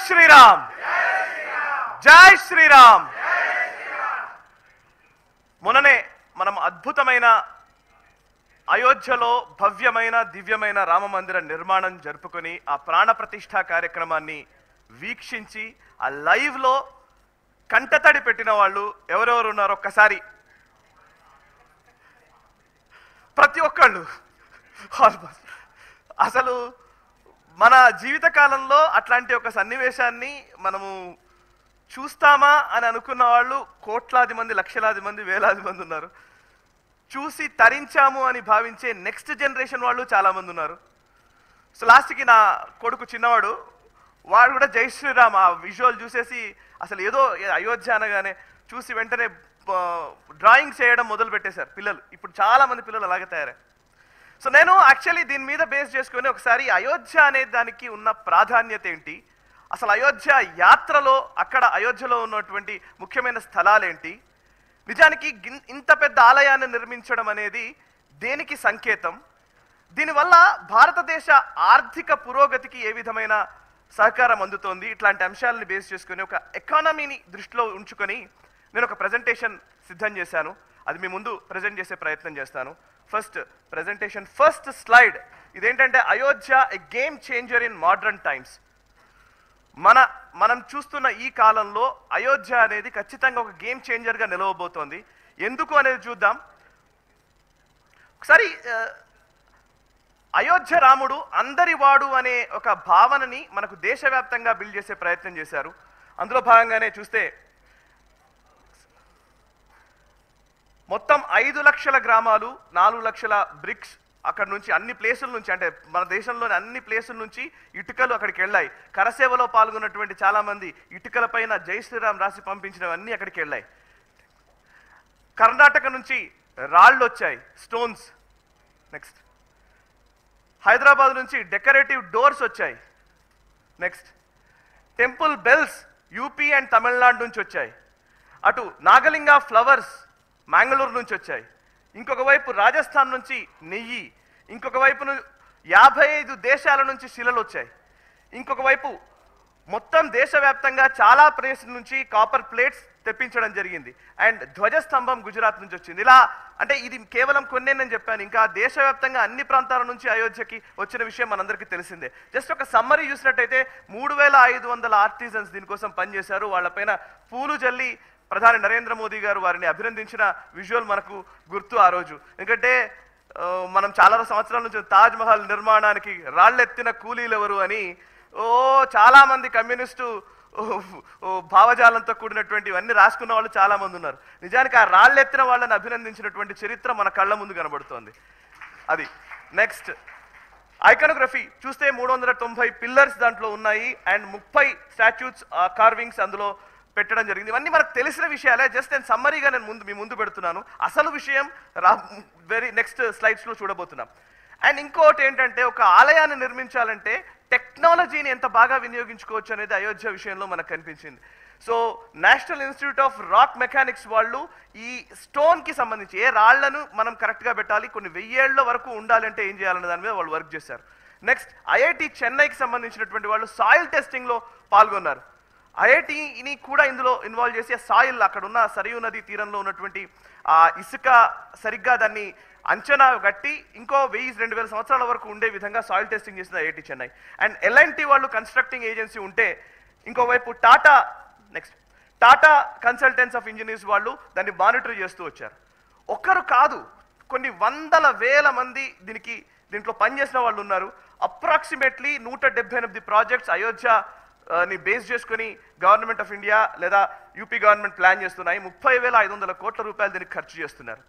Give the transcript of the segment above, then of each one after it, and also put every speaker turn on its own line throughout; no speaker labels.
శ్రీరామ్, జై శ్రీరామ్. మొన్ననే మనం అద్భుతమైన అయోధ్యలో భవ్యమైన దివ్యమైన రామ మందిర నిర్మాణం జరుపుకొని ఆ ప్రాణ ప్రతిష్ఠా కార్యక్రమాన్ని వీక్షించి ఆ లైవ్ లో కంటతడి పెట్టిన వాళ్ళు ఎవరెవరు ఉన్నారో ఒక్కసారి ప్రతి ఒక్కళ్ళు. అసలు మన జీవిత కాలంలో అట్లాంటి ఒక సన్నివేశాన్ని మనము చూస్తామా అని అనుకున్న వాళ్ళు కోట్లాది మంది, లక్షలాది మంది, వేలాది మంది ఉన్నారు. చూసి తరించాము అని భావించే నెక్స్ట్ జనరేషన్ వాళ్ళు చాలా మంది ఉన్నారు. సో లాస్ట్కి నా కొడుకు చిన్నవాడు, వాడు కూడా జై శ్రీరామ్ ఆ విజువల్ చూసేసి అసలు ఏదో అయోధ్య అనగానే చూసి వెంటనే డ్రాయింగ్ చేయడం మొదలు పెట్టేశారు పిల్లలు. ఇప్పుడు చాలా మంది పిల్లలు అలాగే తయారయ్యారు. సో నేను యాక్చువల్లీ దీని మీద బేస్ చేసుకొని ఒకసారి అయోధ్య అనే దానికి ఉన్న ప్రాధాన్యత ఏంటి, అసలు అయోధ్య యాత్రలో అక్కడ అయోధ్యలో ఉన్నటువంటి ముఖ్యమైన స్థలాలేంటి, నిజానికి ఇంత పెద్ద ఆలయాన్ని నిర్మించడం అనేది దేనికి సంకేతం, దీనివల్ల భారతదేశ ఆర్థిక పురోగతికి ఏ విధమైన సహకారం అందుతోంది, ఇట్లాంటి అంశాలను బేస్ చేసుకొని ఒక ఎకానమీని దృష్టిలో ఉంచుకొని నేను ఒక ప్రెజెంటేషన్ సిద్ధం చేశాను. అది మీ ముందు ప్రజెంట్ చేసే ప్రయత్నం చేస్తాను. ఫస్ట్ ప్రెజెంటేషన్, ఫస్ట్ స్లైడ్ ఇదేంటంటే Ayodhya a game changer in modern times. మనం చూస్తున్న ఈ కాలంలో అయోధ్య అనేది ఖచ్చితంగా ఒక గేమ్ చేంజర్గా నిలవబోతోంది. ఎందుకు అనేది చూద్దాం. ఒకసారి అయోధ్య రాముడు అందరి వాడు అనే ఒక భావనని మనకు దేశవ్యాప్తంగా బిల్డ్ చేసే ప్రయత్నం చేశారు. అందులో భాగంగానే చూస్తే మొత్తం 5 లక్షల గ్రామాలు, 4 లక్షల బ్రిక్స్ అక్కడ నుంచి అన్ని ప్లేసుల నుంచి, అంటే మన దేశంలోని అన్ని ప్లేసుల నుంచి ఇటుకలు అక్కడికి వెళ్ళాయి. కరసేవలో పాల్గొన్నటువంటి చాలా మంది ఇటుకల పైన జై శ్రీరామ్ రాసి పంపించినవన్నీ అక్కడికి వెళ్ళాయి. కర్ణాటక నుంచి రాళ్ళు వచ్చాయి, స్టోన్స్. నెక్స్ట్ హైదరాబాద్ నుంచి డెకరేటివ్ డోర్స్ వచ్చాయి. Next temple bells UP and Tamil Nadu నుంచి వచ్చాయి. అటు నాగలింగ ఫ్లవర్స్ మ్యాంగళూరు నుంచి వచ్చాయి. ఇంకొక వైపు రాజస్థాన్ నుంచి నెయ్యి, ఇంకొక వైపు 55 దేశాల నుంచి శిలలు వచ్చాయి. ఇంకొక వైపు మొత్తం దేశవ్యాప్తంగా చాలా ప్లేస్ నుంచి కాపర్ ప్లేట్స్ తెప్పించడం జరిగింది. అండ్ ధ్వజస్తంభం గుజరాత్ నుంచి వచ్చింది. ఇలా అంటే ఇది కేవలం కొన్ని నేను చెప్పాను, ఇంకా దేశవ్యాప్తంగా అన్ని ప్రాంతాల నుంచి అయోధ్యకి వచ్చిన విషయం మనందరికీ తెలిసిందే. జస్ట్ ఒక సమ్మరీ చూసినట్టయితే 3500 ఆర్టిజన్స్ దీనికోసం పనిచేశారు. వాళ్ళపైన పూలు జల్లి ప్రధాని నరేంద్ర మోదీ గారు వారిని అభినందించిన విజువల్ మనకు గుర్తు ఆ రోజు. ఎందుకంటే మనం చాలా సంవత్సరాల నుంచి తాజ్ మహల్ నిర్మాణానికి రాళ్ళెత్తిన కూలీలు ఎవరు అని చాలా మంది కమ్యూనిస్టు భావజాలంతో కూడినటువంటి ఇవన్నీ రాసుకున్న వాళ్ళు చాలా మంది ఉన్నారు. నిజానికి ఆ రాళ్ళెత్తిన వాళ్ళని అభినందించినటువంటి చరిత్ర మన కళ్ళ ముందు కనబడుతోంది. అది నెక్స్ట్ ఐకానోగ్రఫీ చూస్తే 390 పిల్లర్స్ దాంట్లో ఉన్నాయి అండ్ 30 స్టాచ్యూస్ కార్వింగ్స్ అందులో పెట్టడం జరిగింది. ఇవన్నీ మనకు తెలిసిన విషయాలే. జస్ట్ నేను సమ్మరీగా మీ ముందు పెడుతున్నాను. అసలు విషయం వెరీ నెక్స్ట్ స్లైడ్స్లో చూడబోతున్నాం. అండ్ ఇంకోటి ఏంటంటే ఒక ఆలయాన్ని నిర్మించాలంటే టెక్నాలజీని ఎంత బాగా వినియోగించుకోవచ్చు అనేది అయోధ్య విషయంలో మనకు కనిపించింది. So national institute of rock mechanics వాళ్ళు ఈ స్టోన్కి సంబంధించి ఏ రాళ్లను మనం కరెక్ట్గా పెట్టాలి, కొన్ని 1000 ఏళ్ల వరకు ఉండాలంటే ఏం చేయాలనే దాని మీద వాళ్ళు వర్క్ చేశారు. నెక్స్ట్ ఐఐటి చెన్నైకి సంబంధించినటువంటి వాళ్ళు సాయిల్ టెస్టింగ్లో పాల్గొన్నారు. ఐఐటిని కూడా ఇందులో ఇన్వాల్వ్ చేసి సాయిల్ అక్కడ ఉన్న సరియు నది తీరంలో ఉన్నటువంటి ఇసుక సరిగ్గా దాన్ని అంచనా గట్టి ఇంకో 1000-2000 సంవత్సరాల వరకు ఉండే విధంగా సాయిల్ టెస్టింగ్ చేసింది ఐఐటి చెన్నై. అండ్ ఎల్ఎన్టీ వాళ్ళు కన్స్ట్రక్టింగ్ ఏజెన్సీ ఉంటే ఇంకోవైపు టాటా కన్సల్టెంట్స్ ఆఫ్ ఇంజనీర్స్ వాళ్ళు దాన్ని మానిటర్ చేస్తూ వచ్చారు. ఒక్కరు కాదు, కొన్ని 100,000 మంది దీంట్లో పనిచేసిన వాళ్ళు ఉన్నారు. అప్రాక్సిమేట్లీ 178 ప్రాజెక్ట్స్ అయోధ్యని బేస్ చేసుకుని గవర్నమెంట్ ఆఫ్ ఇండియా లేదా యూపీ గవర్నమెంట్ ప్లాన్ చేస్తున్నాయి. 30,500 కోట్ల రూపాయలు దీనికి ఖర్చు చేస్తున్నారు.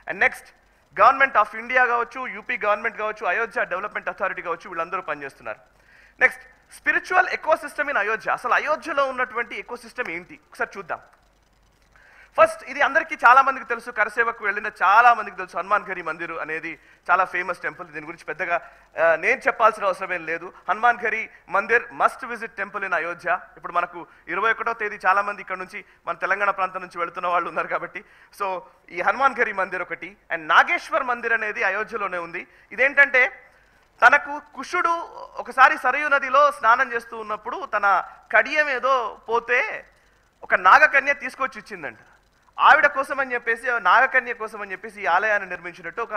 And next government of India కావచ్చు, యూపీ గవర్నమెంట్ కావచ్చు, అయోధ్య డెవలప్మెంట్ అథారిటీ కావచ్చు, వీళ్ళందరూ పనిచేస్తున్నారు. Next spiritual ecosystem in Ayodhya. అసలు అయోధ్యలో ఉన్నటువంటి ఎకోసిస్టమ్ ఏంటి ఒకసారి చూద్దాం. ఫస్ట్ ఇది అందరికీ చాలా మందికి తెలుసు, కరసేవకు వెళ్ళిన చాలా మందికి తెలుసు, హనుమాన్ ఘరీ మందిర్ అనేది చాలా ఫేమస్ టెంపుల్. దీని గురించి పెద్దగా నేను చెప్పాల్సిన అవసరమేం లేదు. Hanuman Garhi Mandir must visit temple in Ayodhya. ఇప్పుడు మనకు 21వ తేదీ చాలా మంది ఇక్కడ నుంచి మన తెలంగాణ ప్రాంతం నుంచి వెళుతున్న వాళ్ళు ఉన్నారు కాబట్టి సో ఈ హనుమాన్ ఘరీ మందిర్ ఒకటి. అండ్ నాగేశ్వర్ మందిర్ అనేది అయోధ్యలోనే ఉంది. ఇదేంటంటే తనకు కుషుడు ఒకసారి సరయూ నదిలో స్నానం చేస్తూ ఉన్నప్పుడు తన కడియం ఏదో పోతే ఒక నాగకన్య తీసుకొచ్చి ఇచ్చిందంట. ఆవిడ కోసం అని చెప్పేసి, నాగకన్య కోసం అని చెప్పేసి ఈ ఆలయాన్ని నిర్మించినట్టు ఒక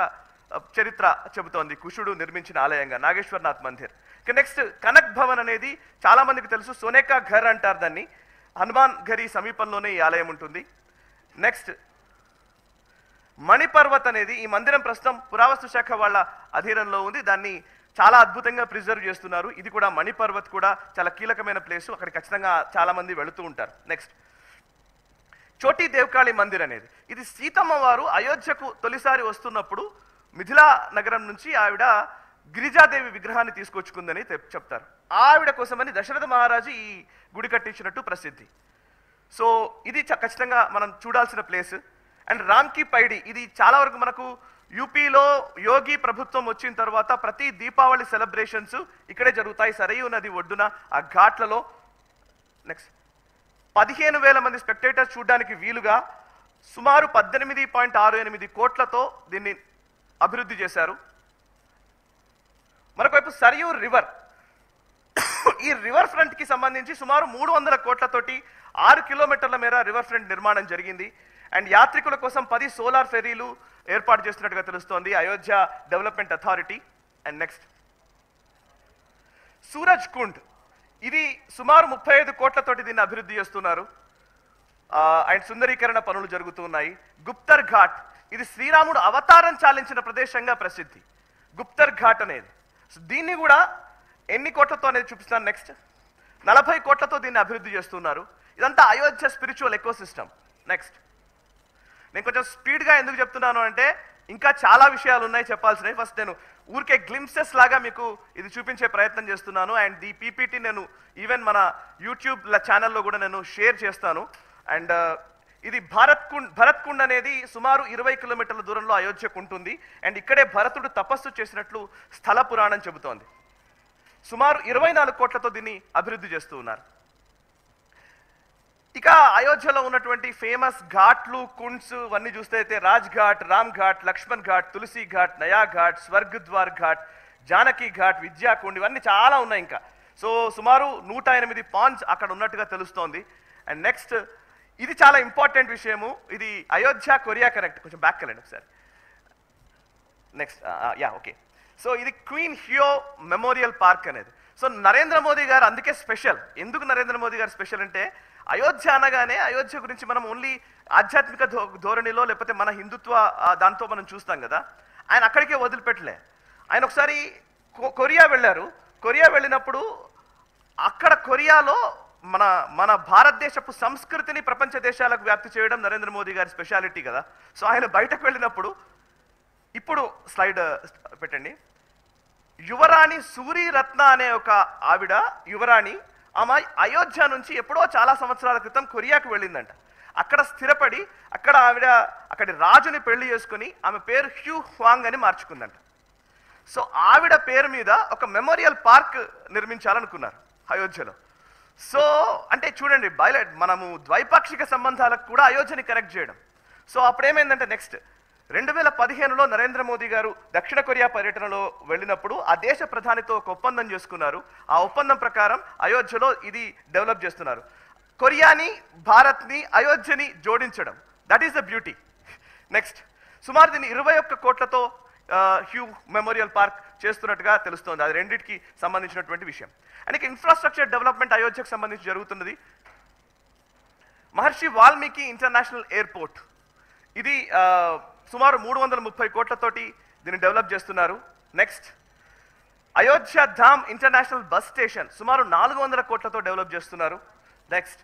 చరిత్ర చెబుతోంది. కుషుడు నిర్మించిన ఆలయంగా నాగేశ్వరనాథ్ మందిర్. నెక్స్ట్ కనక్ భవన్ అనేది చాలా మందికి తెలుసు, సోనేకా ఘర్ అంటారు దాన్ని. హనుమాన్ ఘరి సమీపంలోనే ఈ ఆలయం ఉంటుంది. నెక్స్ట్ మణిపర్వత్ అనేది, ఈ మందిరం ప్రస్తుతం పురావస్తు శాఖ వాళ్ళ అధీనంలో ఉంది. దాన్ని చాలా అద్భుతంగా ప్రిజర్వ్ చేస్తున్నారు. ఇది కూడా మణిపర్వత్ కూడా చాలా కీలకమైన ప్లేసు, అక్కడ ఖచ్చితంగా చాలా మంది వెళుతూ ఉంటారు. నెక్స్ట్ చోటీ దేవకాళి మందిర్ అనేది, ఇది సీతమ్మ వారు అయోధ్యకు తొలిసారి వస్తున్నప్పుడు మిథిలా నగరం నుంచి ఆవిడ గిరిజాదేవి విగ్రహాన్ని తీసుకొచ్చుకుందని చెప్తారు. ఆవిడ కోసమని దశరథ మహారాజు ఈ గుడి కట్టించినట్టు ప్రసిద్ధి. సో ఇది ఖచ్చితంగా మనం చూడాల్సిన ప్లేస్. అండ్ రామ్కి పైడి, ఇది చాలా వరకు మనకు యూపీలో యోగి ప్రభుత్వం వచ్చిన తర్వాత ప్రతి దీపావళి సెలబ్రేషన్స్ ఇక్కడే జరుగుతాయి, సరయూ నది ఒడ్డున ఆ ఘాట్లలో. నెక్స్ట్ 15,000 మంది స్పెక్టేటర్స్ చూడడానికి వీలుగా సుమారు 18.68 కోట్లతో దీన్ని అభివృద్ధి చేశారు. మరొకవైపు సరయూ రివర్, ఈ రివర్ ఫ్రంట్ కి సంబంధించి సుమారు 300 కోట్లతోటి 6 కిలోమీటర్ల మేర రివర్ ఫ్రంట్ నిర్మాణం జరిగింది. అండ్ యాత్రికుల కోసం 10 సోలార్ ఫెరీలు ఏర్పాటు చేస్తున్నట్టుగా తెలుస్తోంది Ayodhya development authority. And next Suraj Kund, ఇది సుమారు 35 కోట్లతోటి దీన్ని అభివృద్ధి చేస్తున్నారు. అండ్ సుందరీకరణ పనులు జరుగుతున్నాయి. గుప్తర్ ఘాట్, ఇది శ్రీరాముడు అవతారం చాలించిన ప్రదేశంగా ప్రసిద్ధి గుప్తర్ ఘాట్ అనేది. దీన్ని కూడా ఎన్ని కోట్లతో అనేది చూపిస్తాను. నెక్స్ట్ 40 కోట్లతో దీన్ని అభివృద్ధి చేస్తున్నారు. ఇదంతా అయోధ్య స్పిరిచువల్ ఎకోసిస్టమ్. నెక్స్ట్ నేను కొంచెం స్పీడ్గా ఎందుకు చెప్తున్నాను అంటే ఇంకా చాలా విషయాలు ఉన్నాయి చెప్పాల్సినవి. ఫస్ట్ నేను ఊరికే గ్లింప్సెస్ లాగా మీకు ఇది చూపించే ప్రయత్నం చేస్తున్నాను. అండ్ ఈ పీపీటీ నేను ఈవెన్ మన యూట్యూబ్ ఛానల్లో కూడా నేను షేర్ చేస్తాను. అండ్ ఇది భరత్ కుండ్ అనేది సుమారు 20 కిలోమీటర్ల దూరంలో అయోధ్యకు ఉంటుంది. అండ్ ఇక్కడే భరతుడు తపస్సు చేసినట్లు స్థల పురాణం చెబుతోంది. సుమారు 24 కోట్లతో దీన్ని అభివృద్ధి చేస్తూ ఉన్నారు. ఇక అయోధ్యలో ఉన్నటువంటి ఫేమస్ ఘాట్లు, కుండ్స్ ఇవన్నీ చూస్తే అయితే రాజ్ ఘాట్, రామ్ ఘాట్, లక్ష్మణ్ ఘాట్, తులసి ఘాట్, నయా ఘాట్, స్వర్గద్వార్ ఘాట్, జానకి ఘాట్, విద్యాకుండ్ ఇవన్నీ చాలా ఉన్నాయి ఇంకా. సో సుమారు 108 పాండ్స్ అక్కడ ఉన్నట్టుగా తెలుస్తోంది. అండ్ నెక్స్ట్ ఇది చాలా ఇంపార్టెంట్ విషయము, ఇది అయోధ్య కొరియా కనెక్ట్. కొంచెం బ్యాక్ వెళ్ళండి ఒకసారి. Next okay. సో ఇది క్వీన్ హ్యో మెమోరియల్ పార్క్ అనేది. సో నరేంద్ర మోదీ గారు అందుకే స్పెషల్. ఎందుకు నరేంద్ర మోదీ గారు స్పెషల్ అంటే అయోధ్య అనగానే అయోధ్య గురించి మనం ఓన్లీ ఆధ్యాత్మిక ధోరణిలో లేకపోతే మన హిందుత్వ దాంతో మనం చూస్తాం కదా. ఆయన అక్కడికే వదిలిపెట్టలే. ఆయన ఒకసారి కొరియా వెళ్ళారు. కొరియా వెళ్ళినప్పుడు అక్కడ కొరియాలో మన భారతదేశపు సంస్కృతిని ప్రపంచ దేశాలకు వ్యాప్తి చేయడం నరేంద్ర మోదీ గారి స్పెషాలిటీ కదా. సో ఆయన బయటకు వెళ్ళినప్పుడు, ఇప్పుడు స్లైడ్ పెట్టండి, యువరాణి సూరిరత్న అనే ఒక ఆవిడ యువరాణి, ఆమె అయోధ్య నుంచి ఎప్పుడో చాలా సంవత్సరాల క్రితం కొరియాకు వెళ్ళిందంట. అక్కడ స్థిరపడి అక్కడ ఆవిడ అక్కడి రాజుని పెళ్లి చేసుకుని ఆమె పేరు హ్యూ హ్వాంగ్ అని మార్చుకుందంట. సో ఆవిడ పేరు మీద ఒక మెమోరియల్ పార్క్ నిర్మించాలనుకున్నారు అయోధ్యలో. సో అంటే చూడండి, మనము ద్వైపాక్షిక సంబంధాలకు కూడా అయోధ్యని కనెక్ట్ చేయడం. సో అప్పుడేమైందంటే నెక్స్ట్ 2015లో నరేంద్ర మోదీ గారు దక్షిణ కొరియా పర్యటనలో వెళ్ళినప్పుడు ఆ దేశ ప్రధానితో ఒక ఒప్పందం చేసుకున్నారు. ఆ ఒప్పందం ప్రకారం అయోధ్యలో ఇది డెవలప్ చేస్తున్నారు. కొరియాని, భారత్ని, అయోధ్యని జోడించడం, that is the beauty. Next సుమారు దీన్ని 21 కోట్లతో హ్యూ మెమోరియల్ పార్క్ చేస్తున్నట్టుగా తెలుస్తోంది. అది రెండింటికి సంబంధించినటువంటి విషయం. అండ్ ఇన్ఫ్రాస్ట్రక్చర్ డెవలప్మెంట్ అయోధ్యకు సంబంధించి జరుగుతున్నది. మహర్షి వాల్మీకి ఇంటర్నేషనల్ ఎయిర్పోర్ట్, ఇది సుమారు 330 కోట్లతోటి దీన్ని డెవలప్ చేస్తున్నారు. నెక్స్ట్ అయోధ్య ధామ్ ఇంటర్నేషనల్ బస్ స్టేషన్ సుమారు 400 కోట్లతో డెవలప్ చేస్తున్నారు. నెక్స్ట్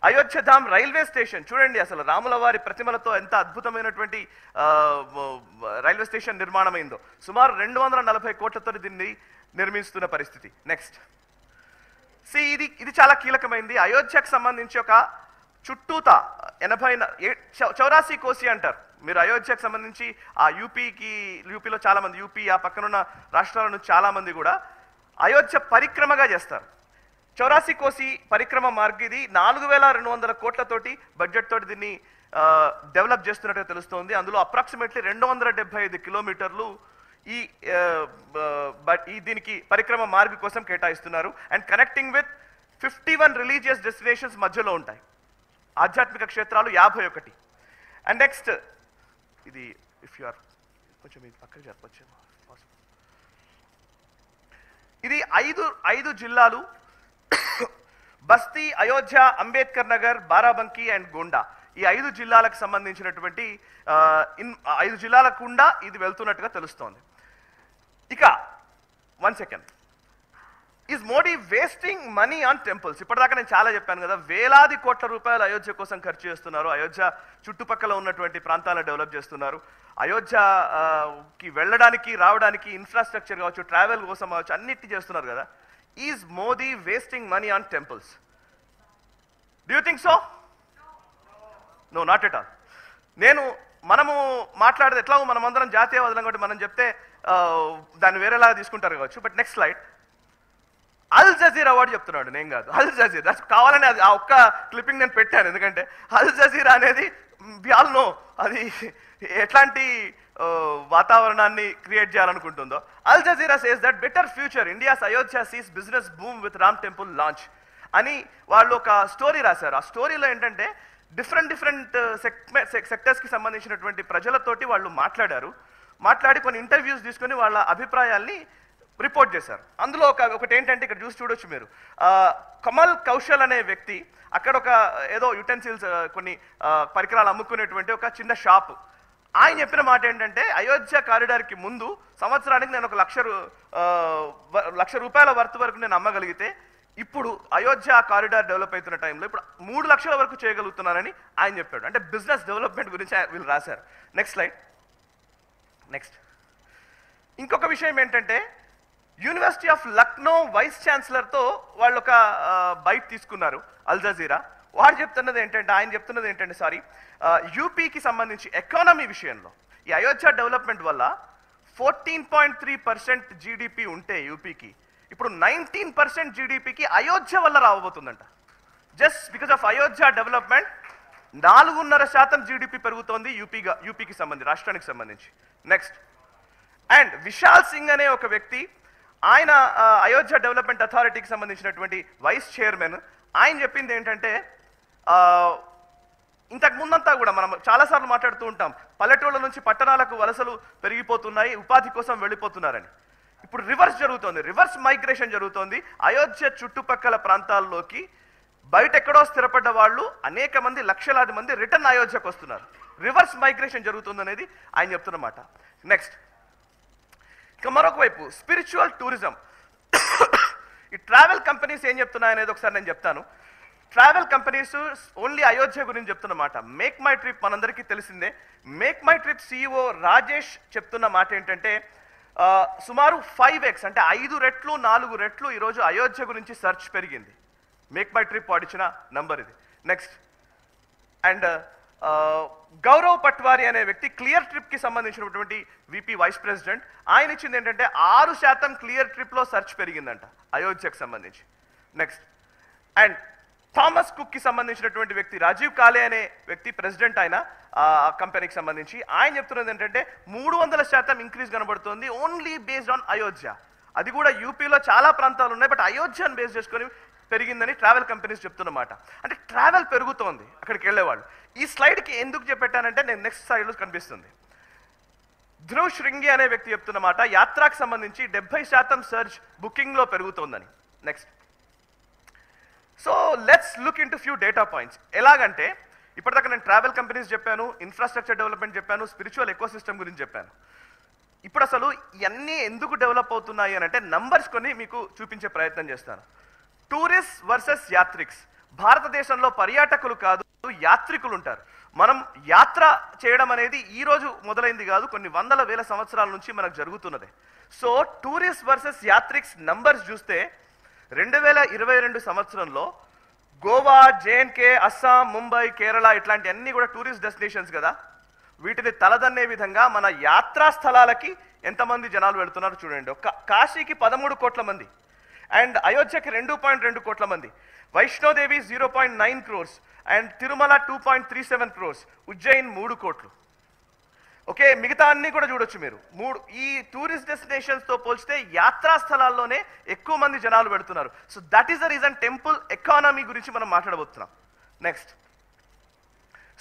అయోధ్య ధామ్ రైల్వే స్టేషన్, చూడండి అసలు రాముల వారి ప్రతిమలతో ఎంత అద్భుతమైనటువంటి రైల్వే స్టేషన్ నిర్మాణమైందో. సుమారు 240 కోట్లతో దీన్ని నిర్మిస్తున్న పరిస్థితి. నెక్స్ట్ ఇది చాలా కీలకమైంది. అయోధ్యకు సంబంధించి ఒక చుట్టూత 84 కోసి అంటారు. మీరు అయోధ్యకు సంబంధించి ఆ యూపీలో చాలా మంది, యూపీ ఆ పక్కనున్న రాష్ట్రాల నుంచి చాలా మంది కూడా అయోధ్య పరిక్రమగా చేస్తారు. 84 కోసి పరిక్రమ మార్గం, ఇది 4200 కోట్లతోటి బడ్జెట్ తోటి దీన్ని డెవలప్ చేస్తున్నట్టుగా తెలుస్తోంది. అందులో అప్రాక్సిమేట్లీ 275 కిలోమీటర్లు ఈ దీనికి పరిక్రమ మార్గం కోసం కేటాయిస్తున్నారు. And connecting with 51 religious destinations మధ్యలో ఉంటాయి. ఆధ్యాత్మిక క్షేత్రాలు 51. అండ్ నెక్స్ట్ ఇది ఇఫ్ యు ఆర్ కొంచెం ఇది పక్కకి చెప్పచ్చు. ఇది ఐదు జిల్లాలు: బస్తీ, అయోధ్య, అంబేద్కర్ నగర్, బారాబంకీ అండ్ గోండా. ఈ 5 జిల్లాలకు సంబంధించినటువంటి 5 జిల్లాల గుండా ఇది వెళ్తున్నట్టుగా తెలుస్తోంది. ఇక 1 second, is Modi wasting money on temples? ఇప్పటిదాకా నేను చాలా చెప్పాను కదా, వేలాది కోట్ల రూపాయలు అయోధ్య కోసం ఖర్చు చేస్తున్నారు. అయోధ్య చుట్టుపక్కల ఉన్నటువంటి ప్రాంతాలను డెవలప్ చేస్తున్నారు. అయోధ్యకి వెళ్ళడానికి రావడానికి ఇన్ఫ్రాస్ట్రక్చర్ కావచ్చు, ట్రావెల్ కోసం కావచ్చు, అన్నిటి చేస్తున్నారు కదా. Is Modi wasting money on temples? Do you think so? No, not at all. మనము మాట్లాడేది ఎట్లా, మనమందరం జాతీయవాదులం కాబట్టి మనం చెప్తే దాన్ని వేరేలాగా తీసుకుంటారు కావచ్చు. But next slide. Al Jazeera వాడు చెప్తున్నాడు, నేను కాదు. అల్ జజీరా కావాలని ఆ ఒక్క క్లిప్పింగ్ నేను పెట్టాను, ఎందుకంటే అల్ జజీరా అనేది వి ఆల్ నో అది ఎట్లాంటి వాతావరణాన్ని క్రియేట్ చేయాలనుకుంటుందో. Al Jazeera says that better future India's Ayodhya sees business boom with Ram temple launch అని వాళ్ళు ఒక స్టోరీ రాశారు. ఆ స్టోరీలో ఏంటంటే డిఫరెంట్ సెక్టర్స్కి సంబంధించినటువంటి ప్రజలతోటి వాళ్ళు మాట్లాడి కొన్ని ఇంటర్వ్యూస్ తీసుకొని వాళ్ళ అభిప్రాయాల్ని రిపోర్ట్ చేశారు. అందులో ఒకటి ఏంటంటే ఇక్కడ చూడొచ్చు మీరు, కమల్ కౌశల్ అనే వ్యక్తి అక్కడ ఒక ఏదో యుటెన్సిల్స్ కొన్ని పరికరాలు అమ్ముకునేటువంటి ఒక చిన్న షాప్. ఆయన చెప్పిన మాట ఏంటంటే, అయోధ్య కారిడార్కి ముందు సంవత్సరానికి నేను ఒక లక్ష రూపాయల వర్త్ వరకు నేను అమ్మగలిగితే, ఇప్పుడు అయోధ్య కారిడార్ డెవలప్ అవుతున్న టైంలో ఇప్పుడు 3 లక్షల వరకు చేయగలుగుతున్నానని ఆయన చెప్పాడు. అంటే బిజినెస్ డెవలప్మెంట్ గురించి వీళ్ళు రాశారు. Next slide. నెక్స్ట్ ఇంకొక విషయం ఏంటంటే, యూనివర్సిటీ ఆఫ్ లక్నో వైస్ ఛాన్సలర్తో వాళ్ళు ఒక బైట్ తీసుకున్నారు అల్ జజీరా. ఆయన చెప్తున్నది ఏంటంటే యూపీకి సంబంధించి ఎకానమీ విషయంలో ఈ అయోధ్య డెవలప్మెంట్ వల్ల 14.3% జీడిపి ఉంటే యూపీకి, ఇప్పుడు 19% జీడిపికి అయోధ్య వల్ల రాబోతుందంట. Just because of Ayodhya development 4.5% GDP పెరుగుతోంది యూపీకి సంబంధించి, రాష్ట్రానికి సంబంధించి. నెక్స్ట్, అండ్ విశాల్ సింగ్ అనే ఒక వ్యక్తి, ఆయన అయోధ్య డెవలప్మెంట్ అథారిటీకి సంబంధించినటువంటి వైస్ చైర్మన్. ఆయన చెప్పింది ఏంటంటే, ఇంతకు ముందంతా కూడా మనం చాలాసార్లు మాట్లాడుతూ ఉంటాం, పల్లెటూళ్ళ నుంచి పట్టణాలకు వలసలు పెరిగిపోతున్నాయి, ఉపాధి కోసం వెళ్ళిపోతున్నారని. ఇప్పుడు రివర్స్ జరుగుతోంది, రివర్స్ మైగ్రేషన్ జరుగుతోంది. అయోధ్య చుట్టుపక్కల ప్రాంతాల్లోకి బయట ఎక్కడో స్థిరపడ్డ వాళ్ళు అనేక మంది, లక్షలాది మంది రిటర్న్ అయోధ్యకు వస్తున్నారు. రివర్స్ మైగ్రేషన్ జరుగుతుంది అనేది ఆయన చెప్తున్నమాట. నెక్స్ట్, ఇక మరొక వైపు స్పిరిచువల్ టూరిజం. ఈ ట్రావెల్ కంపెనీస్ ఏం చెప్తున్నాయి అనేది ఒకసారి నేను చెప్తాను. ట్రావెల్ కంపెనీస్ ఓన్లీ అయోధ్య గురించి చెప్తున్నమాట. మేక్ మై ట్రిప్ మనందరికీ తెలిసిందే. Make my trip CEO Rajesh చెప్తున్న మాట ఏంటంటే, సుమారు 5x అంటే 5 రెట్లు 4 రెట్లు ఈరోజు అయోధ్య గురించి సెర్చ్ పెరిగింది. మేక్ మై ట్రిప్ వాడిచ్చిన నంబర్ ఇది. నెక్స్ట్, అండ్ గౌరవ్ పట్వారి అనే వ్యక్తి క్లియర్ ట్రిప్కి సంబంధించినటువంటి విపి వైస్ ప్రెసిడెంట్, ఆయన ఇచ్చింది ఏంటంటే 6% క్లియర్ ట్రిప్లో సెర్చ్ పెరిగిందంట అయోధ్యకు సంబంధించి. నెక్స్ట్, అండ్ థామస్ కుక్కి సంబంధించినటువంటి వ్యక్తి రాజీవ్ కాలే అనే వ్యక్తి ప్రెసిడెంట్, ఆయన కంపెనీకి సంబంధించి, ఆయన చెప్తున్నది ఏంటంటే 300% ఇంక్రీజ్ కనబడుతుంది ఓన్లీ బేస్డ్ ఆన్ అయోధ్య. అది కూడా యూపీలో చాలా ప్రాంతాలు ఉన్నాయి, బట్ అయోధ్యను బేస్ చేసుకొని పెరిగిందని ట్రావెల్ కంపెనీస్ చెప్తున్నమాట. అంటే ట్రావెల్ పెరుగుతోంది అక్కడికి వెళ్ళేవాళ్ళు. ఈ స్లైడ్కి ఎందుకు చెప్పానంటే, నేను నెక్స్ట్ స్లైడ్లో కనిపిస్తుంది. ధ్రువ్ శృంగి అనే వ్యక్తి చెప్తున్నమాట, యాత్రకు సంబంధించి 70% సర్చ్ బుకింగ్లో పెరుగుతోందని. Next, so let's look in to few data points. ఎలాగంటే, ఇప్పటిదాకా నేను ట్రావెల్ కంపెనీస్ చెప్పాను, ఇన్ఫ్రాస్ట్రక్చర్ డెవలప్మెంట్ చెప్పాను, స్పిరిచువల్ ఎకోసిస్టమ్ గురించి చెప్పాను. ఇప్పుడు అసలు ఇవన్నీ ఎందుకు డెవలప్ అవుతున్నాయి అని అంటే నంబర్స్ కొన్ని మీకు చూపించే ప్రయత్నం చేస్తాను. టూరిస్ట్ వర్సెస్ యాత్రిక్స్. భారతదేశంలో పర్యాటకులు కాదు, యాత్రికులు ఉంటారు. మనం యాత్ర చేయడం అనేది ఈ రోజు మొదలైంది కాదు, కొన్ని వందల వేల సంవత్సరాల నుంచి మనకు జరుగుతున్నదే. సో టూరిస్ట్ వర్సెస్ యాత్రిక్స్ నంబర్స్ చూస్తే 2022 సంవత్సరంలో గోవా, జేఎన్కే, అస్సాం, ముంబై, కేరళ ఇట్లాంటి అన్ని కూడా టూరిస్ట్ డెస్టినేషన్స్ కదా. వీటిని తలదన్నే విధంగా మన యాత్రా స్థలాలకి ఎంతమంది జనాలు వెళుతున్నారు చూడండి. కాశీకి 13 కోట్ల మంది, అండ్ అయోధ్యకి 2.2 కోట్ల మంది, Vaishno Devi 0.9 crores, and Tirumala 2.37 crores, Ujjain 3 కోట్లు. ఓకే, మిగతా అన్ని కూడా చూడొచ్చు మీరు. ఈ టూరిస్ట్ డెస్టినేషన్స్ తో పోల్చితే యాత్రా స్థలాల్లోనే ఎక్కువ మంది జనాలు పెడుతున్నారు. So that is the reason temple economy గురించి మనం మాట్లాడబోతున్నాం. నెక్స్ట్,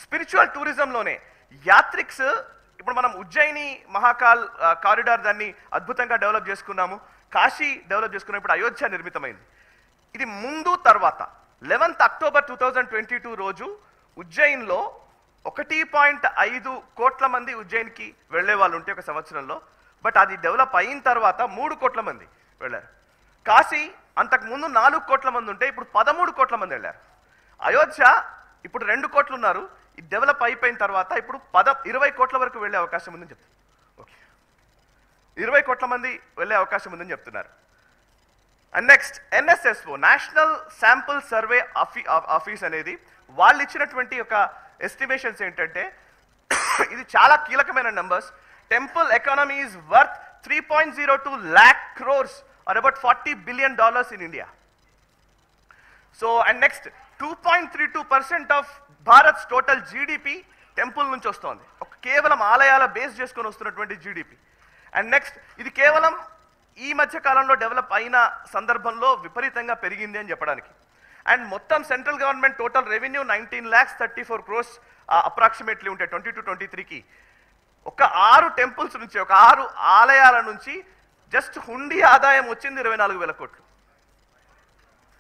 స్పిరిచువల్ టూరిజంలోనే యాత్రిక్స్, ఇప్పుడు మనం ఉజ్జయిని మహాకాల్ కారిడార్ దాన్ని అద్భుతంగా డెవలప్ చేసుకున్నాము, కాశీ డెవలప్ చేసుకున్నాం, ఇప్పుడు అయోధ్య నిర్మితమైంది. ఇది ముందు తర్వాత 11th అక్టోబర్ 2022 రోజు ఉజ్జయిన్లో 1.5 కోట్ల మంది ఉజ్జయిన్కి వెళ్లే వాళ్ళు ఉంటే ఒక సంవత్సరంలో, బట్ అది డెవలప్ అయిన తర్వాత 3 కోట్ల మంది వెళ్ళారు. కాశీ అంతకు ముందు 4 కోట్ల మంది ఉంటే ఇప్పుడు 13 కోట్ల మంది వెళ్ళారు. అయోధ్య ఇప్పుడు 2 కోట్లు ఉన్నారు, ఇది డెవలప్ అయిపోయిన తర్వాత ఇప్పుడు 20 కోట్ల వరకు వెళ్ళే అవకాశం ఉందని చెప్తున్నారు. ఓకే, 20 కోట్ల మంది వెళ్ళే అవకాశం ఉందని చెప్తున్నారు. And next, NSSO national sample survey office అనేది వాళ్ళు ఇచ్చినటువంటి ఒక ఎస్టిమేషన్స్ ఏంటంటే ఇది చాలా కీలకమైన numbers. Temple economy is worth 3.02 lakh crores or about $40 billion in India. So and next, 2.32% of Bharat total GDP temple నుంచి వస్తుంది, కేవలం ఆలయాల బేస్ చేసుకొని వస్తున్నటువంటి జీడిపి. అండ్ నెక్స్ట్, ఇది కేవలం ఈ మధ్య కాలంలో డెవలప్ అయిన సందర్భంలో విపరీతంగా పెరిగింది అని చెప్పడానికి. అండ్ మొత్తం central government total revenue 19,34 crores approximately ఉంటాయి 22-23కి. ఒక 6 టెంపుల్స్ నుంచి, ఒక 6 ఆలయాల నుంచి జస్ట్ హుండీ ఆదాయం వచ్చింది 24,000 కోట్లు.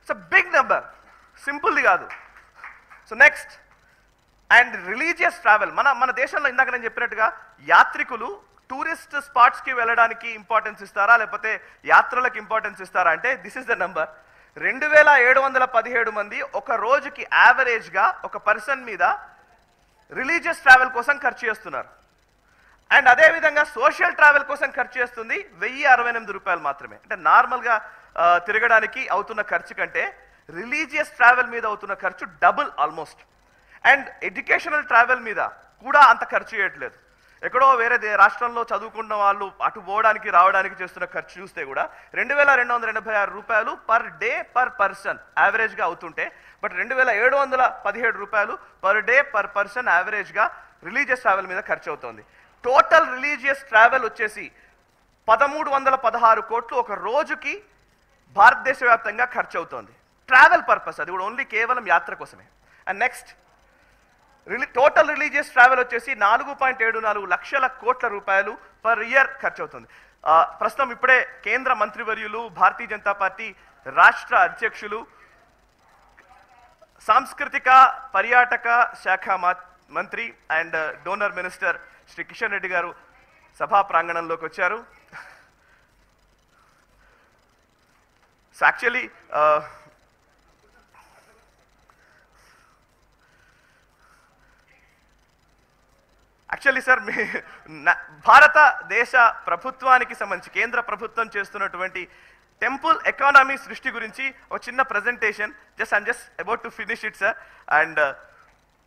ఇట్స్ అ బిగ్ నెంబర్, సింపుల్ది కాదు. So next, and religious travel, మన దేశంలో ఇందాక నేను చెప్పినట్టుగా యాత్రికులు టూరిస్ట్ స్పాట్స్కి వెళ్ళడానికి ఇంపార్టెన్స్ ఇస్తారా లేకపోతే యాత్రలకు ఇంపార్టెన్స్ ఇస్తారా అంటే దిస్ ఇస్ ద నంబర్. 2,717 మంది ఒక రోజుకి యావరేజ్గా ఒక పర్సన్ మీద రిలీజియస్ ట్రావెల్ కోసం ఖర్చు చేస్తున్నారు. అండ్ అదేవిధంగా సోషల్ ట్రావెల్ కోసం ఖర్చు చేస్తుంది 1,068 రూపాయలు మాత్రమే. అంటే నార్మల్గా తిరగడానికి అవుతున్న ఖర్చు కంటే రిలీజియస్ ట్రావెల్ మీద అవుతున్న ఖర్చు double almost. And educational travel మీద కూడా అంత ఖర్చు చేయట్లేదు. ఎక్కడో వేరే రాష్ట్రంలో చదువుకున్న వాళ్ళు అటు పోవడానికి రావడానికి చేస్తున్న ఖర్చు చూస్తే కూడా 2,286 రూపాయలు పర్ డే పర్ పర్సన్ యావరేజ్గా అవుతుంటే, బట్ 2,717 రూపాయలు పర్ డే పర్ పర్సన్ యావరేజ్గా రిలీజియస్ ట్రావెల్ మీద ఖర్చు అవుతుంది. టోటల్ రిలీజియస్ ట్రావెల్ వచ్చేసి 1,316 కోట్లు ఒక రోజుకి భారతదేశ వ్యాప్తంగా ఖర్చు అవుతుంది. ట్రావెల్ పర్పస్, అది కూడా ఓన్లీ కేవలం యాత్ర కోసమే. And next, total religious travel వచ్చేసి 4.74 లక్షల కోట్ల రూపాయలు పర్ ఇయర్ ఖర్చు అవుతుంది. ప్రస్తుతం ఇప్పుడే కేంద్ర మంత్రివర్యులు, భారతీయ జనతా పార్టీ రాష్ట్ర అధ్యక్షులు, సాంస్కృతిక పర్యాటక శాఖ మంత్రి and donor minister Shri Kishan Reddy గారు సభా ప్రాంగణంలోకి వచ్చారు. సో యాక్చువల్లీ సార్, భారతదేశ ప్రభుత్వానికి సంబంధించి కేంద్ర ప్రభుత్వం చేస్తున్నటువంటి టెంపుల్ ఎకానమీ సృష్టి గురించి ఒక చిన్న presentation, I'm just about to finish it sir. And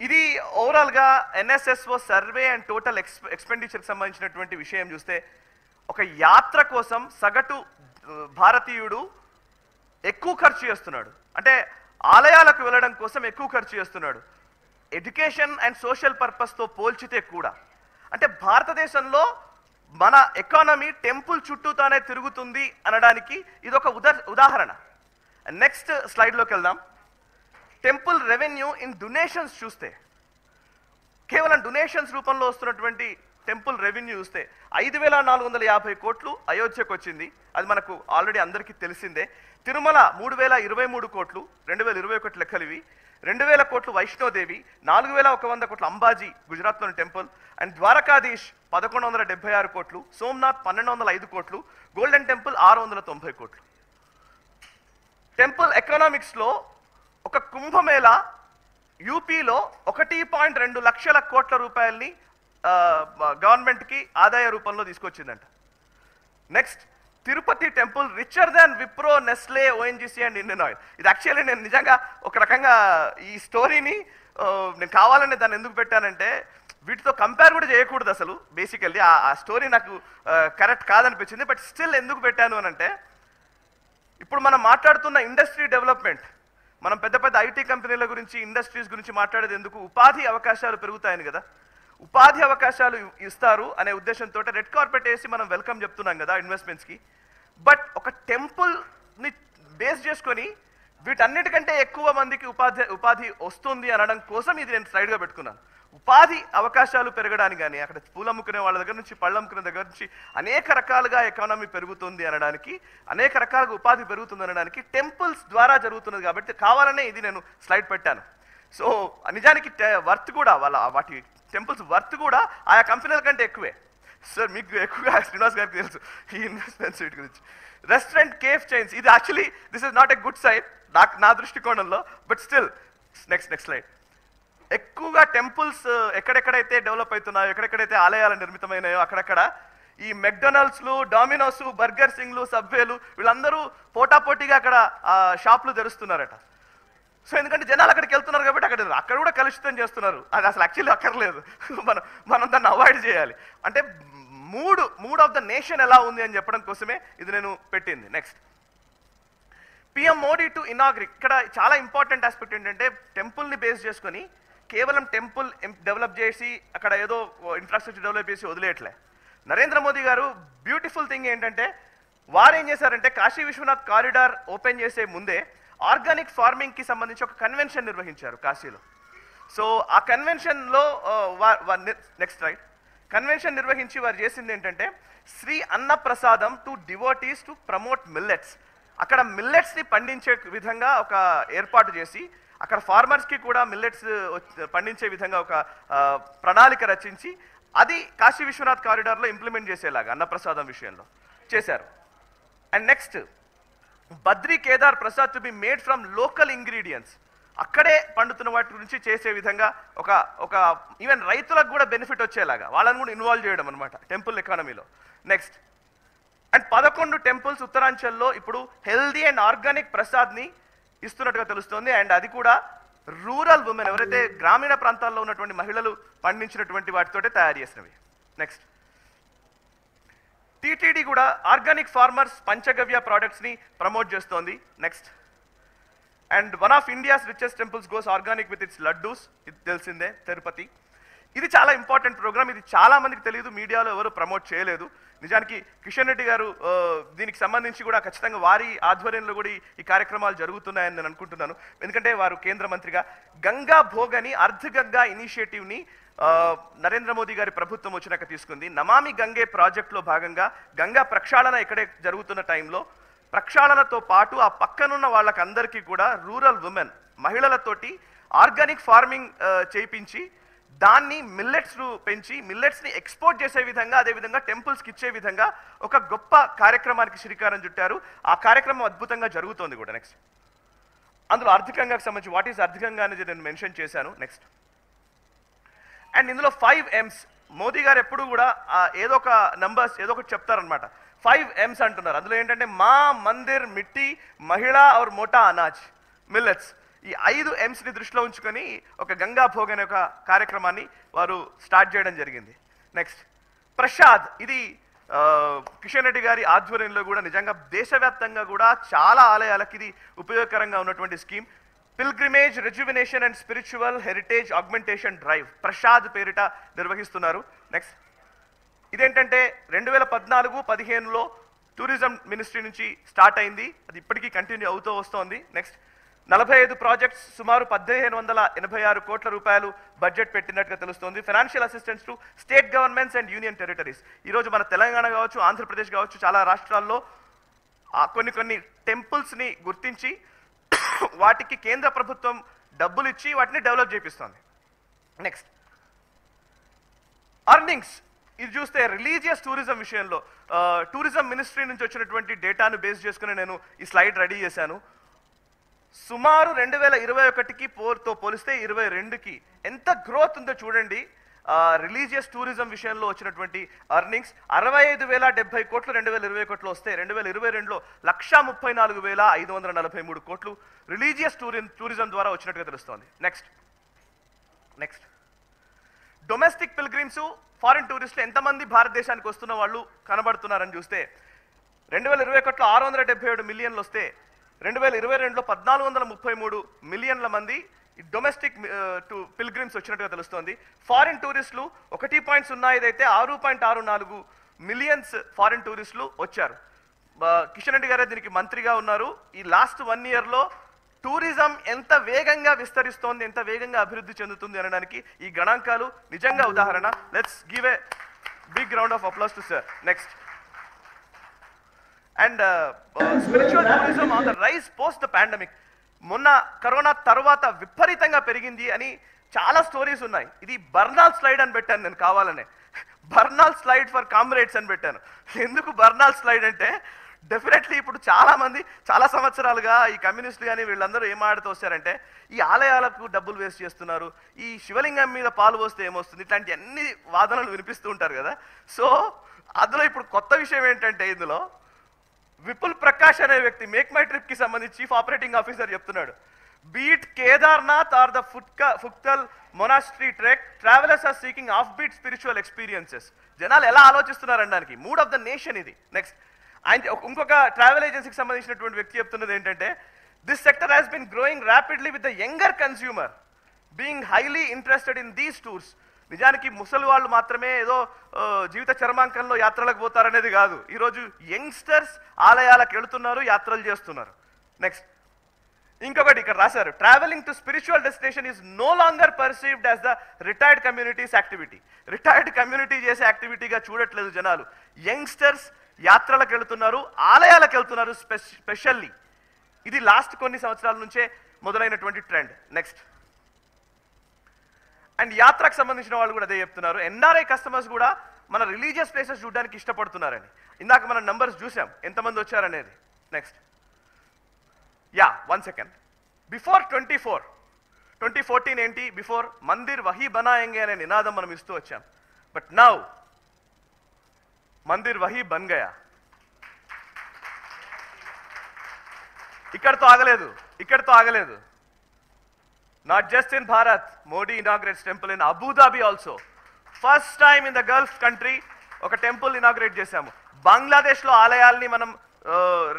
ఇది ఓవరాల్గా NSSO సర్వే అండ్ టోటల్ ఎక్స్పెండిచర్కి సంబంధించినటువంటి విషయం చూస్తే, ఒక యాత్ర కోసం సగటు భారతీయుడు ఎక్కువ ఖర్చు చేస్తున్నాడు, అంటే ఆలయాలకు వెళ్ళడం కోసం ఎక్కువ ఖర్చు చేస్తున్నాడు. ఎడ్యుకేషన్ అండ్ సోషల్ పర్పస్తో పోల్చితే కూడా, అంటే భారతదేశంలో మన ఎకానమీ టెంపుల్ చుట్టూతానే తిరుగుతుంది అనడానికి ఇది ఒక ఉదాహరణ. నెక్స్ట్ స్లైడ్లోకి వెళ్దాం. టెంపుల్ రెవెన్యూ ఇన్ డొనేషన్స్ చూస్తే, కేవలం డొనేషన్స్ రూపంలో వస్తున్నటువంటి టెంపుల్ రెవెన్యూ చూస్తే 5,450 కోట్లు అయోధ్యకు వచ్చింది, అది మనకు ఆల్రెడీ అందరికీ తెలిసిందే. తిరుమల 3,023 కోట్లు 2021 లెక్కలు ఇవి. 2,000 కోట్లు వైష్ణోదేవి, 4,100 కోట్లు అంబాజీ గుజరాత్లోని టెంపుల్, అండ్ ద్వారకాధీష్ 1,176 కోట్లు, సోమనాథ్ 1,205 కోట్లు, గోల్డెన్ టెంపుల్ 690 కోట్లు. టెంపుల్ ఎకనామిక్స్లో ఒక కుంభమేళా యూపీలో 1.2 లక్షల కోట్ల రూపాయల్ని గవర్నమెంట్కి ఆదాయ రూపంలో తీసుకొచ్చిందంట. Next, Tirupati temple richer than Wipro, Nestle, ONGC and Indian Oil. ఇది యాక్చువల్లీ నేను నిజంగా ఒక రకంగా ఈ స్టోరీని నేను కావాలని దాన్ని ఎందుకు పెట్టానంటే, వీటితో కంపేర్ కూడా చేయకూడదు అసలు. బేసికల్లీ ఆ స్టోరీ నాకు కరెక్ట్ కాదనిపించింది, బట్ స్టిల్ ఎందుకు పెట్టాను అని అంటే, ఇప్పుడు మనం మాట్లాడుతున్న ఇండస్ట్రీ డెవలప్మెంట్, మనం పెద్ద పెద్ద IT కంపెనీల గురించి, ఇండస్ట్రీస్ గురించి మాట్లాడేది ఎందుకు, ఉపాధి అవకాశాలు పెరుగుతాయని కదా. ఉపాధి అవకాశాలు ఇస్తారు అనే ఉద్దేశంతో రెడ్ కార్పెట్ వేసి మనం వెల్కమ్ చెప్తున్నాం కదా ఇన్వెస్ట్మెంట్స్కి. బట్ ఒక టెంపుల్ని బేస్ చేసుకొని వీటన్నిటికంటే ఎక్కువ మందికి ఉపాధి వస్తుంది అనడం కోసం ఇది నేను స్లైడ్గా పెట్టుకున్నాను. ఉపాధి అవకాశాలు పెరగడానికి కానీ, అక్కడ పూలు అమ్ముకునే వాళ్ళ దగ్గర నుంచి పళ్ళు అమ్ముకునే దగ్గర నుంచి అనేక రకాలుగా ఎకానమీ పెరుగుతుంది అనడానికి, అనేక రకాలుగా ఉపాధి పెరుగుతుంది అనడానికి టెంపుల్స్ ద్వారా జరుగుతున్నది. కాబట్టి కావాలనే ఇది నేను స్లైడ్ పెట్టాను. సో నిజానికి వర్త్ కూడా వాటి టెంపుల్స్ వర్త్ కూడా ఆయా కంపెనీల కంటే ఎక్కువే. సార్ మీకు ఎక్కువగా శ్రీనివాస్ గారికి తెలుసు ఈ ఇన్వెస్ట్మెంట్స్ వీటి గురించి. రెస్టారెంట్ కేఫ్ చైన్స్, ఇది actually this is not a good side నా దృష్టికోణంలో, బట్ స్టిల్ నెక్స్ట్ స్లైడ్. ఎక్కువగా టెంపుల్స్ ఎక్కడెక్కడైతే డెవలప్ అవుతున్నాయో, ఎక్కడెక్కడైతే ఆలయాలు నిర్మితమైనాయో అక్కడక్కడ ఈ మెక్డొనాల్డ్స్లు, డామినోస్, బర్గర్ సింగ్లు, సబ్వేలు వీళ్ళందరూ పోటాపోటీగా అక్కడ షాపులు తెరుస్తున్నారట. సో ఎందుకంటే జనాలు అక్కడికి వెళ్తున్నారు కాబట్టి అక్కడ కూడా కలుషితం చేస్తున్నారు. అది అసలు యాక్చువల్లీ అక్కర్లేదు. మనం దాన్ని అవాయిడ్ చేయాలి. అంటే మూడ్ ఆఫ్ ద నేషన్ ఎలా ఉంది అని చెప్పడం కోసమే ఇది నేను పెట్టింది. Next, PM Modi to inaugurate. ఇక్కడ చాలా ఇంపార్టెంట్ ఆస్పెక్ట్ ఏంటంటే టెంపుల్ని బేస్ చేసుకొని కేవలం టెంపుల్ డెవలప్ చేసి అక్కడ ఏదో ఇన్ఫ్రాస్ట్రక్చర్ డెవలప్ చేసి వదిలేయట్లే. నరేంద్ర మోదీ గారు బ్యూటిఫుల్ థింగ్ ఏంటంటే వారు ఏం చేశారంటే కాశీ విశ్వనాథ్ కారిడార్ ఓపెన్ చేసే ముందే ఆర్గానిక్ ఫార్మింగ్కి సంబంధించి ఒక కన్వెన్షన్ నిర్వహించారు కాశీలో. సో ఆ కన్వెన్షన్లో నెక్స్ట్ రైట్ కన్వెన్షన్ నిర్వహించి వారు చేసింది ఏంటంటే శ్రీ అన్నప్రసాదం to devotees to promote millets. అక్కడ మిల్లెట్స్ని పండించే విధంగా ఒక ఏర్పాటు చేసి అక్కడ ఫార్మర్స్కి కూడా మిల్లెట్స్ పండించే విధంగా ఒక ప్రణాళిక రచించి అది కాశీ విశ్వనాథ్ కారిడార్లో ఇంప్లిమెంట్ చేసేలాగా అన్నప్రసాదం విషయంలో చేశారు. And next, Badri Kedar Prasad to be made from local ingredients. అక్కడే పండుతున్న వాటి గురించి చేసే విధంగా ఒక ఈవెన్ రైతులకు కూడా బెనిఫిట్ వచ్చేలాగా వాళ్ళని కూడా ఇన్వాల్వ్ చేయడం అనమాట టెంపుల్ ఎకానమీలో. నెక్స్ట్, అండ్ 11 టెంపుల్స్ ఉత్తరాంచల్లో ఇప్పుడు హెల్దీ అండ్ ఆర్గానిక్ ప్రసాద్ని ఇస్తున్నట్టుగా తెలుస్తుంది. అండ్ అది కూడా రూరల్ ఉమెన్, ఎవరైతే గ్రామీణ ప్రాంతాల్లో ఉన్నటువంటి మహిళలు పండించినటువంటి వాటితోటే తయారు చేసినవి. నెక్స్ట్, టీటీడీ కూడా ఆర్గానిక్ ఫార్మర్స్ పంచగవ్య ప్రోడక్ట్స్ని ప్రమోట్ చేస్తోంది. Next, and one of India's richest temples goes organic with its laddus. ఇది తెలిసిందే, తిరుపతి. ఇది చాలా ఇంపార్టెంట్ ప్రోగ్రామ్. ఇది చాలా మందికి తెలియదు, మీడియాలో ఎవరు ప్రమోట్ చేయలేదు. నిజానికి కిషన్ రెడ్డి గారు దీనికి సంబంధించి కూడా ఖచ్చితంగా వారి ఆధ్వర్యంలో కూడా ఈ కార్యక్రమాలు జరుగుతున్నాయని నేను అనుకుంటున్నాను. ఎందుకంటే వారు కేంద్ర మంత్రిగా గంగా భోగ్ అని అర్ధగంగా ఇనిషియేటివ్ని నరేంద్ర మోదీ గారి ప్రభుత్వం వచ్చినాక తీసుకుంది. నమామి గంగే ప్రాజెక్టులో భాగంగా గంగా ప్రక్షాళన ఇక్కడే జరుగుతున్న టైంలో ప్రక్షాళనతో పాటు ఆ పక్కనున్న వాళ్ళకందరికీ కూడా రూరల్ ఉమెన్ మహిళలతోటి ఆర్గానిక్ ఫార్మింగ్ చేయించి దాన్ని మిల్లెట్స్ను పెంచి మిల్లెట్స్ని ఎక్స్పోర్ట్ చేసే విధంగా, అదేవిధంగా టెంపుల్స్కి ఇచ్చే విధంగా ఒక గొప్ప కార్యక్రమానికి శ్రీకారం చుట్టారు. ఆ కార్యక్రమం అద్భుతంగా జరుగుతోంది కూడా. నెక్స్ట్, అందులో ఆర్థికంగాకి సంబంధించి వాట్ ఈస్ ఆర్థికంగా అనేది నేను మెన్షన్ చేశాను. నెక్స్ట్, అండ్ ఇందులో 5 M's. మోదీ గారు ఎప్పుడు కూడా ఏదో ఒక నంబర్స్ ఏదో ఒకటి చెప్తారనమాట. 5 M's అంటున్నారు. అందులో ఏంటంటే మా, మందిర్, మిట్టి, మహిళ और మోటా అనాజ్, మిల్లెట్స్. ఈ 5 M's ని దృష్టిలో ఉంచుకొని ఒక గంగా భోగ్ అనే ఒక కార్యక్రమాన్ని వారు స్టార్ట్ చేయడం జరిగింది. నెక్స్ట్, ప్రసాద్. ఇది కిషన్ రెడ్డి గారి ఆధ్వర్యంలో కూడా నిజంగా దేశవ్యాప్తంగా కూడా చాలా ఆలయాలకు ఇది ఉపయోగకరంగా ఉన్నటువంటి scheme. Pilgrimage rejuvenation and spiritual heritage augmentation drive Prasad పేరిట నిర్వహిస్తున్నారు. నెక్స్ట్, ఇదేంటంటే 2014-15లో టూరిజం మినిస్ట్రీ నుంచి స్టార్ట్ అయింది. అది ఇప్పటికీ కంటిన్యూ అవుతూ వస్తోంది. నెక్స్ట్, 45 ప్రాజెక్ట్స్, సుమారు 1586 కోట్ల రూపాయలు బడ్జెట్ పెట్టినట్టుగా తెలుస్తోంది. Financial assistance to state governments and union territories. ఈరోజు మన తెలంగాణ కావచ్చు, ఆంధ్రప్రదేశ్ కావచ్చు, చాలా రాష్ట్రాల్లో కొన్ని టెంపుల్స్ని గుర్తించి వాటికి కేంద్ర ప్రభుత్వం డబ్బులు ఇచ్చి వాటిని డెవలప్ చేపిస్తోంది. Next, earnings. ఇది చూస్తే రిలీజియస్ టూరిజం విషయంలో టూరిజం మినిస్ట్రీ నుంచి వచ్చినటువంటి డేటాను బేస్ చేసుకుని నేను ఈ స్లైడ్ రెడీ చేశాను. సుమారు 2021కి తో పోలిస్తే 22కి ఎంత గ్రోత్ ఉందో చూడండి. రిలీజియస్ టూరిజం విషయంలో వచ్చినటువంటి అర్నింగ్స్ 65,070 కోట్లు 2021లో వస్తే 2022లో 134,543 కోట్లు రిలీజియస్ టూరిజం ద్వారా వచ్చినట్టుగా తెలుస్తోంది. నెక్స్ట్, డొమెస్టిక్ పిల్గ్రిమ్స్, ఫారిన్ టూరిస్టులు ఎంతమంది భారతదేశానికి వస్తున్న వాళ్ళు కనబడుతున్నారని చూస్తే 2021లో 677 మిలియన్లు వస్తే 2022లో 1433 మిలియన్ల మంది డొమెస్టిక్ టు పిల్గ్రిమ్స్ వచ్చినట్టుగా తెలుస్తోంది. ఫారిన్ టూరిస్టులు 1.05 6.64 మిలియన్స్ ఫారిన్ టూరిస్టులు వచ్చారు. కిషన్ రెడ్డి గారే దీనికి మంత్రిగా ఉన్నారు. ఈ లాస్ట్ 1 ఇయర్లో టూరిజం ఎంత వేగంగా విస్తరిస్తోంది, ఎంత వేగంగా అభివృద్ధి చెందుతుంది అనడానికి ఈ గణాంకాలు నిజంగా ఉదాహరణ. Let's give a big round of applause to sir. Next. And spiritual tourism on the rise post the pandemic. మొన్న కరోనా తర్వాత విపరీతంగా పెరిగింది అని చాలా స్టోరీస్ ఉన్నాయి. ఇది బర్నాల్ స్లైడ్ అని పెట్టాను నేను కావాలనే. బర్నాల్ స్లైడ్ ఫర్ కామ్రేడ్స్ అని పెట్టాను. ఎందుకు బర్నాల్ స్లైడ్ అంటే డెఫినెట్లీ ఇప్పుడు చాలా మంది చాలా సంవత్సరాలుగా ఈ కమ్యూనిస్టులు కానీ వీళ్ళందరూ ఏం ఆడుతూ వస్తారంటే ఈ ఆలయాలకు డబ్బులు వేస్ట్ చేస్తున్నారు, ఈ శివలింగం మీద పాలు పోస్తే ఏమొస్తుంది, ఇట్లాంటి అన్ని వాదనలు వినిపిస్తూ ఉంటారు కదా. సో అందులో ఇప్పుడు కొత్త విషయం ఏంటంటే ఇందులో విపుల్ ప్రకాష్ అనే వ్యక్తి మేక్ మై ట్రిప్ కి సంబంధించి చీఫ్ ఆపరేటింగ్ ఆఫీసర్ చెప్తున్నాడు, beat Kedarnath or the Phuktal monastery trek travellers are seeking off beat spiritual experiences. జనాలు ఎలా ఆలోచిస్తున్నారు అనడానికి మూడ్ ఆఫ్ ద నేషన్ ఇది. నెక్స్ట్. ఆయన ఇంకొక ట్రావెల్ ఏజెన్సీకి సంబంధించినటువంటి వ్యక్తి చెప్తున్నది ఏంటంటే this sector has been growing rapidly with the younger consumer being highly interested in these tours. నిజానికి ముసలి వాళ్ళు మాత్రమే ఏదో జీవిత చర్మాంకంలో యాత్రలకు పోతారనేది కాదు. ఈరోజు యంగ్స్టర్స్ ఆలయాలకు వెళుతున్నారు, యాత్రలు చేస్తున్నారు. నెక్స్ట్. ఇంకొకటి ఇక్కడ రాశారు, travelling to spiritual destination is no longer perceived as the retired communities activity. Retired community చేసే యాక్టివిటీగా చూడట్లేదు జనాలు. యంగ్స్టర్స్ యాత్రలకు వెళుతున్నారు, ఆలయాలకు వెళ్తున్నారు స్పెషల్లీ. ఇది లాస్ట్ కొన్ని సంవత్సరాల నుంచే మొదలైనటువంటి ట్రెండ్. నెక్స్ట్. అండ్ యాత్రకు సంబంధించిన వాళ్ళు కూడా అదే చెప్తున్నారు, ఎన్ఆర్ఐ కస్టమర్స్ కూడా మన రిలీజియస్ ప్లేసెస్ చూడడానికి ఇష్టపడుతున్నారని. ఇందాక మనం నంబర్స్ చూసాం ఎంతమంది వచ్చారనేది. నెక్స్ట్. Yeah 1 second. బిఫోర్ 2014 ఏంటి, బిఫోర్ మందిర్ వహీ బనాయేంగే అనే నినాదం మనం ఇస్తూ వచ్చాం. బట్ నౌ మందిర్ వహీ బన్ గయా. ఇక్కడితో ఆగలేదు. Not just in Bharat, Modi inaugurates temple in Abu Dhabi also. First time in the Gulf country, ఒక టెంపుల్ ఇనాగ్రేట్ చేశాము. బంగ్లాదేశ్లో ఆలయాల్ని మనం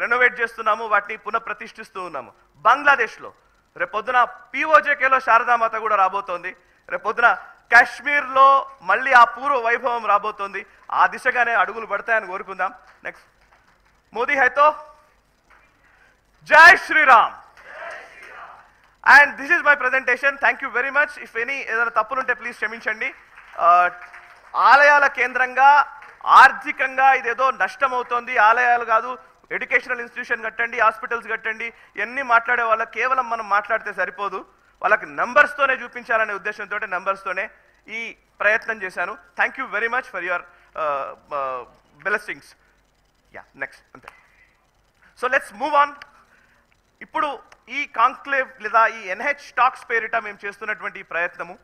రెనోవేట్ చేస్తున్నాము, వాటిని పునఃప్రతిష్ఠిస్తూ ఉన్నాము బంగ్లాదేశ్లో. రేపొద్దున పిఓజేకేలో శారదామాత కూడా రాబోతోంది. రేపొద్దున కాశ్మీర్లో మళ్ళీ ఆ పూర్వ వైభవం రాబోతోంది. ఆ దిశగానే అడుగులు పడతాయని కోరుకుందాం. నెక్స్ట్. మోదీ హైతో జై Shriram. And this is my presentation. Thank you very much. If any ఏదైనా తప్పులుంటే ప్లీజ్ క్షమించండి. ఆలయాల కేంద్రంగా ఆర్థికంగా ఇదేదో నష్టం అవుతోంది, ఆలయాలు కాదు, ఎడ్యుకేషనల్ ఇన్స్టిట్యూషన్ కట్టండి, హాస్పిటల్స్ కట్టండి, ఇవన్నీ మాట్లాడే వాళ్ళకి కేవలం మనం మాట్లాడితే సరిపోదు, వాళ్ళకి నంబర్స్తోనే చూపించాలనే ఉద్దేశంతో నంబర్స్తోనే ఈ ప్రయత్నం చేశాను. Thank you very much for your blessings. Yeah next. అంతే. So let's move on. ఇప్పుడు ఈ కాంక్లేవ్ లేదా ఈ ఎన్హెచ్ టాక్స్ పేరిట మేము చేస్తున్నటువంటి ప్రయత్నము